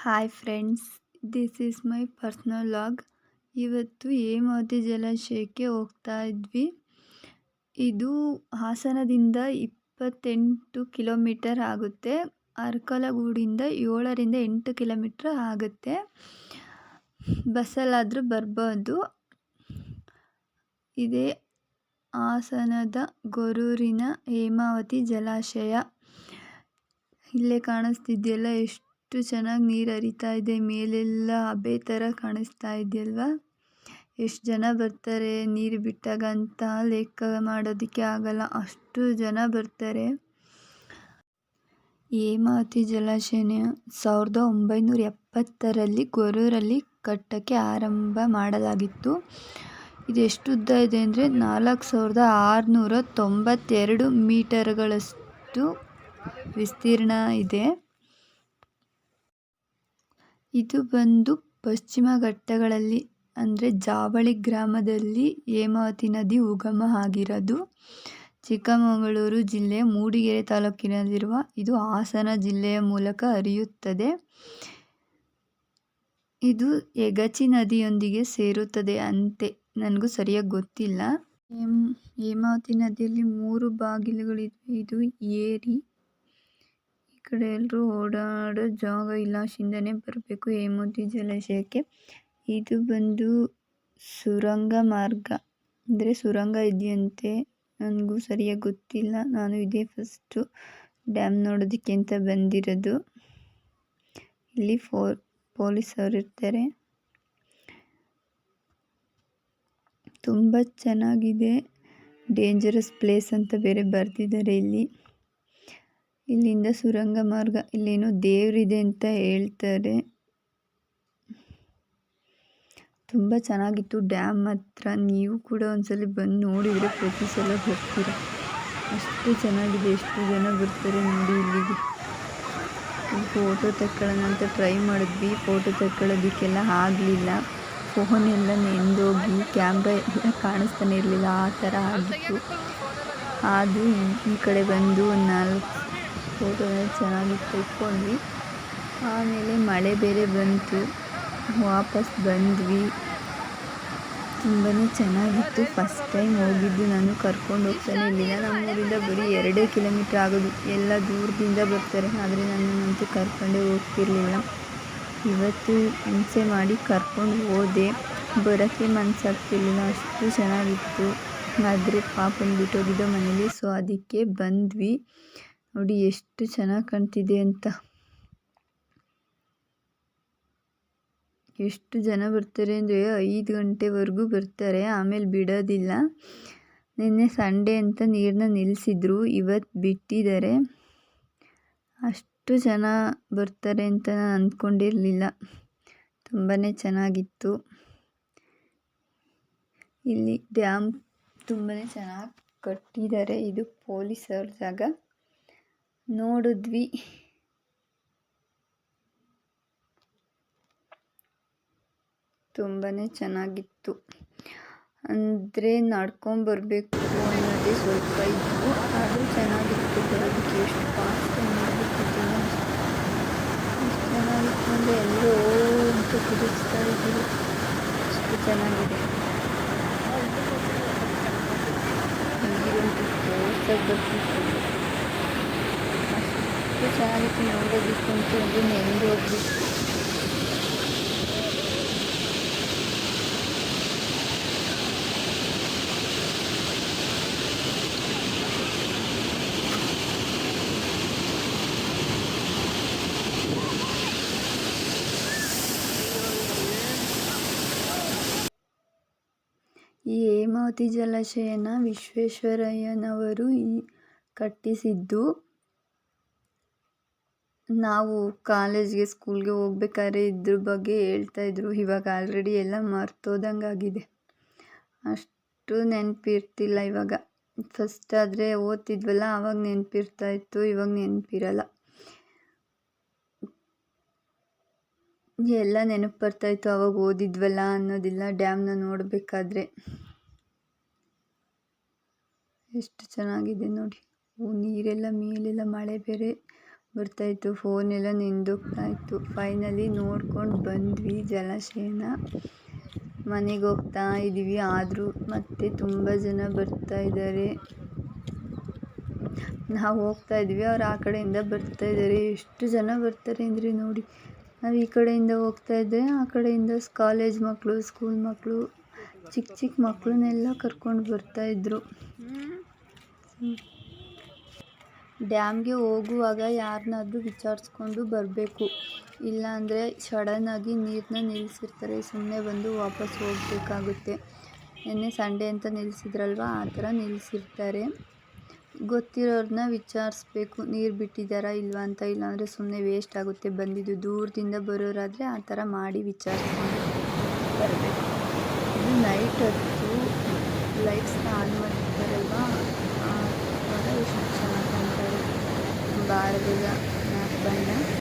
Hi friends, this is my personal log. ಇವತ್ತು ಹೇಮಾವತಿ ಜಲಾಶಯಕ್ಕೆ ಹೋಗ್ತಾ ಇದ್ವಿ. ಇದು ಹಾಸನದಿಂದ 28 ಕಿಲೋಮೀಟರ್ ಆಗುತ್ತೆ. ಅರ್ಕಲಗೂಡಿಂದ 7ರಿಂದ 8 ಕಿಲೋಮೀಟರ್ ಆಗುತ್ತೆ. ಬಸ್ಸಲ್ಲಾದರೂ ಬರ್ಬೋದು. ಇದೇ ಹಾಸನದ ಗೊರೂರಿನ ಹೇಮಾವತಿ ಜಲಾಶಯ. ಇಲ್ಲೇ ಕಾಣಿಸ್ತಿದೆಯಲ್ಲ, ಎಷ್ಟು ಚೆನ್ನಾಗಿ ನೀರು ಹರಿತಾ ಇದೆ. ಮೇಲೆಲ್ಲ ಹಬೆ ಥರ ಕಾಣಿಸ್ತಾ ಇದೆಯಲ್ವಾ. ಎಷ್ಟು ಜನ ಬರ್ತಾರೆ ನೀರು ಬಿಟ್ಟಾಗ ಅಂತ ಲೆಕ್ಕ ಮಾಡೋದಕ್ಕೆ ಆಗಲ್ಲ, ಅಷ್ಟು ಜನ ಬರ್ತಾರೆ. ಹೇಮಾವತಿ ಜಲಾಶಯನ 1970ರಲ್ಲಿ ಗೊರೂರಲ್ಲಿ ಕಟ್ಟಕ್ಕೆ ಆರಂಭ ಮಾಡಲಾಗಿತ್ತು. ಇದು ಎಷ್ಟು ಉದ್ದ ಇದೆ ಅಂದರೆ 4692 ಮೀಟರ್ಗಳಷ್ಟು ವಿಸ್ತೀರ್ಣ ಇದೆ. ಇದು ಬಂದು ಪಶ್ಚಿಮ ಘಟ್ಟಗಳಲ್ಲಿ ಅಂದರೆ ಜಾವಳಿ ಗ್ರಾಮದಲ್ಲಿ ಹೇಮಾವತಿ ನದಿ ಉಗಮ ಆಗಿರೋದು. ಚಿಕ್ಕಮಗಳೂರು ಜಿಲ್ಲೆಯ ಮೂಡಿಗೆರೆ ತಾಲೂಕಿನಲ್ಲಿರುವ ಇದು ಹಾಸನ ಜಿಲ್ಲೆಯ ಮೂಲಕ ಹರಿಯುತ್ತದೆ. ಇದು ಯಗಚಿ ನದಿಯೊಂದಿಗೆ ಸೇರುತ್ತದೆ ಅಂತೆ, ನನಗೂ ಸರಿಯಾಗಿ ಗೊತ್ತಿಲ್ಲ. ಹೇಮಾವತಿ ನದಿಯಲ್ಲಿ 3 ಬಾಗಿಲುಗಳಿವೆ. ಇದು ಏರಿ. ಈ ಕಡೆ ಎಲ್ಲರೂ ಓಡಾಡೋ ಜಾಗ ಇಲ್ಲ, ಅಲ್ಲಿಂದನೇ ಬರಬೇಕು ಹೇಮಾವತಿ ಜಲಾಶಯಕ್ಕೆ. ಇದು ಬಂದು ಸುರಂಗ ಮಾರ್ಗ, ಅಂದರೆ ಸುರಂಗ ಇದೆಯಂತೆ, ನನಗೂ ಸರಿಯಾಗಿ ಗೊತ್ತಿಲ್ಲ. ನಾನು ಇದೇ ಫಸ್ಟು ಡ್ಯಾಮ್ ನೋಡೋದಕ್ಕೆ ಅಂತ ಬಂದಿರೋದು. ಇಲ್ಲಿ ಪೊಲೀಸರು ಇರ್ತಾರೆ. ತುಂಬ ಚೆನ್ನಾಗಿದೆ. ಡೇಂಜರಸ್ ಪ್ಲೇಸ್ ಅಂತ ಬೇರೆ ಬರ್ತಿದ್ದಾರೆ ಇಲ್ಲಿ. ಇಲ್ಲಿಂದ ಸುರಂಗ ಮಾರ್ಗ, ಇಲ್ಲೇನೋ ದೇವರಿದೆ ಅಂತ ಹೇಳ್ತಾರೆ. ತುಂಬ ಚೆನ್ನಾಗಿತ್ತು ಡ್ಯಾಮ್ ಹತ್ರ. ನೀವು ಕೂಡ ಒಂದ್ಸಲ ಬಂದು ನೋಡಿದರೆ ಪ್ರತಿ ಸಲ ಹೋಗ್ತೀರ, ಅಷ್ಟು ಚೆನ್ನಾಗಿದೆ. ಎಷ್ಟು ಜನ ಬರ್ತಾರೆ ನೋಡಿ ಇಲ್ಲಿಗೆ. ಫೋಟೋ ತಗೊಳ್ಳೋಣ ಅಂತ ಟ್ರೈ ಮಾಡಿದ್ವಿ, ಫೋಟೋ ತಗೊಳ್ಳೋದಕ್ಕೆಲ್ಲ ಆಗಲಿಲ್ಲ. ಫೋನ್ ಎಲ್ಲ ನೆಂದೋಗಿ ಕ್ಯಾಮ್ರಾ ಎಲ್ಲ ಕಾಣಿಸ್ತಾನೆ ಇರಲಿಲ್ಲ, ಆ ಥರ ಆಗಿತ್ತು. ಅದು ಈ ಕಡೆ ಬಂದು ಒಂದು 4 ಫೋಟೋ ಚೆನ್ನಾಗಿ ತೆಕ್ಕೊಂಡ್ವಿ. ಆಮೇಲೆ ಮಳೆ ಬೇರೆ ಬಂತು, ವಾಪಸ್ ಬಂದ್ವಿ. ತುಂಬಾ ಚೆನ್ನಾಗಿತ್ತು. ಫಸ್ಟ್ ಟೈಮ್ ಹೋಗಿದ್ದು ನಾನು, ಕರ್ಕೊಂಡು ಹೋಗ್ತಾನೆ ಇರಲಿಲ್ಲ. ನಮ್ಮೂರಿಂದ ಬರೀ 2 ಕಿಲೋಮೀಟ್ರ್ ಆಗೋದು, ಎಲ್ಲ ದೂರದಿಂದ ಬರ್ತಾರೆ. ಆದರೆ ನನ್ನನ್ನಂತೂ ಕರ್ಕೊಂಡೇ ಹೋಗ್ತಿರ್ಲಿಲ್ಲ. ಇವತ್ತು ಹಿಂಸೆ ಮಾಡಿ ಕರ್ಕೊಂಡು ಹೋದೆ, ಬರೋಕ್ಕೆ ಮನಸ್ಸಾಗ್ತಿರ್ಲಿಲ್ಲ, ಅಷ್ಟು ಚೆನ್ನಾಗಿತ್ತು. ಆದರೆ ಪಾಪನ ಬಿಟ್ಟೋಗಿದ್ದ ಮನೇಲಿ, ಸೊ ಅದಕ್ಕೆ ಬಂದ್ವಿ. ನೋಡಿ ಎಷ್ಟು ಚೆನ್ನಾಗಿ ಕಾಣ್ತಿದೆ ಅಂತ. ಎಷ್ಟು ಜನ ಬರ್ತಾರೆ ಅಂದರೆ 5 ಗಂಟೆವರೆಗೂ ಬರ್ತಾರೆ, ಆಮೇಲೆ ಬಿಡೋದಿಲ್ಲ. ನಿನ್ನೆ ಸಂಡೇ ಅಂತ ನೀರನ್ನ ನಿಲ್ಲಿಸಿದ್ರು, ಇವತ್ತು ಬಿಟ್ಟಿದ್ದಾರೆ. ಅಷ್ಟು ಜನ ಬರ್ತಾರೆ ಅಂತ ನಾನು ಅಂದ್ಕೊಂಡಿರಲಿಲ್ಲ. ತುಂಬಾ ಚೆನ್ನಾಗಿತ್ತು. ಇಲ್ಲಿ ಡ್ಯಾಮ್ ತುಂಬಾ ಚೆನ್ನಾಗಿ ಕಟ್ಟಿದ್ದಾರೆ. ಇದು ಪೊಲೀಸರ ಜಾಗ. ನೋಡಿದ್ವಿ. ತುಂಬಾ ಚೆನ್ನಾಗಿತ್ತು. ಅಂದರೆ ನಡ್ಕೊಂಬರ್ಬೇಕು ಅನ್ನೋದೇ ಸ್ವಲ್ಪ ಇತ್ತು, ಆದರೂ ಚೆನ್ನಾಗಿತ್ತು. ಬರೋದಕ್ಕೆ ಎಷ್ಟು ಫಾಸ್ಟ್ ಮಾಡಬೇಕಿತ್ತು, ಎಷ್ಟು ಚೆನ್ನಾಗಿತ್ತು ಅಂದರೆ ಎಲ್ಲರೂ ಅಂತ ಕುದಿಸ್ತಾ ಇದ್ದೀವಿ. ಅಷ್ಟು ಚೆನ್ನಾಗಿದೆ. ನೀರಂತೂ ಫೋರ್ಸಾಗಿ ಬರ್ತಿತ್ತು, ಅಷ್ಟು ಚೆನ್ನಾಗಿತ್ತು. ನೋಡೋದಕ್ಕೆ ಅಂತೂ ಒಂದು ನೆಂದು ಹೋಗ್ಬಿಟ್ಟು. ಈ ಹೇಮಾವತಿ ಜಲಾಶಯನ ವಿಶ್ವೇಶ್ವರಯ್ಯನವರು ಕಟ್ಟಿಸಿದ್ದು. ನಾವು ಕಾಲೇಜ್ಗೆ ಸ್ಕೂಲ್ಗೆ ಹೋಗ್ಬೇಕಾದ್ರೆ ಇದ್ರ ಬಗ್ಗೆ ಹೇಳ್ತಾಯಿದ್ರು. ಇವಾಗ ಆಲ್ರೆಡಿ ಎಲ್ಲ ಮರ್ತೋದಂಗಾಗಿದೆ, ಅಷ್ಟು ನೆನಪಿರ್ತಿಲ್ಲ ಇವಾಗ. ಫಸ್ಟ್ ಆದರೆ ಓದ್ತಿದ್ವಲ್ಲ, ಆವಾಗ ನೆನಪಿರ್ತಾಯಿತ್ತು, ಇವಾಗ ನೆನಪಿರಲ್ಲ. ಎಲ್ಲ ನೆನಪು ಬರ್ತಾಯಿತ್ತು, ಅವಾಗ ಓದಿದ್ವಲ್ಲ ಅನ್ನೋದಿಲ್ಲ. ಡ್ಯಾಮ್ನ ನೋಡಬೇಕಾದ್ರೆ ಎಷ್ಟು ಚೆನ್ನಾಗಿದೆ ನೋಡಿ. ನೀರೆಲ್ಲ ಮೇಲೆಲ್ಲ ಮಳೆ ಬೇರೆ ಬರ್ತಾಯಿತ್ತು, ಫೋನೆಲ್ಲ ನೆಂದೋಗ್ತಾಯಿತ್ತು. ಫೈನಲಿ ನೋಡ್ಕೊಂಡು ಬಂದ್ವಿ ಜಲಾಶಯನ. ಮನೆಗೆ ಹೋಗ್ತಾ ಇದ್ದೀವಿ. ಆದರೂ ಮತ್ತೆ ತುಂಬ ಜನ ಬರ್ತಾ ಇದ್ದಾರೆ. ನಾವು ಹೋಗ್ತಾ ಇದ್ವಿ, ಅವ್ರು ಆ ಕಡೆಯಿಂದ ಬರ್ತಾ ಇದ್ದಾರೆ. ಎಷ್ಟು ಜನ ಬರ್ತಾರೆ ಅಂದರೆ ನೋಡಿ, ನಾವು ಈ ಕಡೆಯಿಂದ ಹೋಗ್ತಾ ಇದ್ದರೆ ಆ ಕಡೆಯಿಂದ ಕಾಲೇಜ್ ಮಕ್ಕಳು, ಸ್ಕೂಲ್ ಮಕ್ಕಳು, ಚಿಕ್ಕ ಚಿಕ್ಕ ಮಕ್ಕಳನ್ನೆಲ್ಲ ಕರ್ಕೊಂಡು ಬರ್ತಾಯಿದ್ರು. ಡ್ಯಾಮ್ಗೆ ಹೋಗುವಾಗ ಯಾರನ್ನಾದ್ರೂ ವಿಚಾರಿಸ್ಕೊಂಡು ಬರಬೇಕು, ಇಲ್ಲಾಂದರೆ ಸಡನ್ನಾಗಿ ನೀರನ್ನ ನಿಲ್ಲಿಸಿರ್ತಾರೆ, ಸುಮ್ಮನೆ ಬಂದು ವಾಪಸ್ ಹೋಗಬೇಕಾಗುತ್ತೆ. ನಿನ್ನೆ ಸಂಡೇ ಅಂತ ನಿಲ್ಲಿಸಿದ್ರಲ್ವ, ಆ ಥರ ನಿಲ್ಲಿಸಿರ್ತಾರೆ. ಗೊತ್ತಿರೋರನ್ನ ವಿಚಾರಿಸ್ಬೇಕು, ನೀರು ಬಿಟ್ಟಿದ್ದಾರಾ ಇಲ್ವಾ ಅಂತ. ಇಲ್ಲಾಂದರೆ ಸುಮ್ಮನೆ ವೇಸ್ಟ್ ಆಗುತ್ತೆ. ಬಂದಿದ್ದು ದೂರದಿಂದ ಬರೋರಾದರೆ ಆ ಥರ ಮಾಡಿ ವಿಚಾರಿಸ್ಕೊಂಡು ಬರಬೇಕು. ಇದು ನೈಟ್ ಹೊತ್ತು ಲೈಟ್ಸ್ನ ಆನ್ ಮಾಡ್ತಾರಲ್ವ, ಆ ಥರ ಎಷ್ಟು ಚೆನ್ನಾಗಿ ಕಾಣ್ತಾರೆ. ಭಾರತದ ಮ್ಯಾಪ್ ಬಣ್ಣ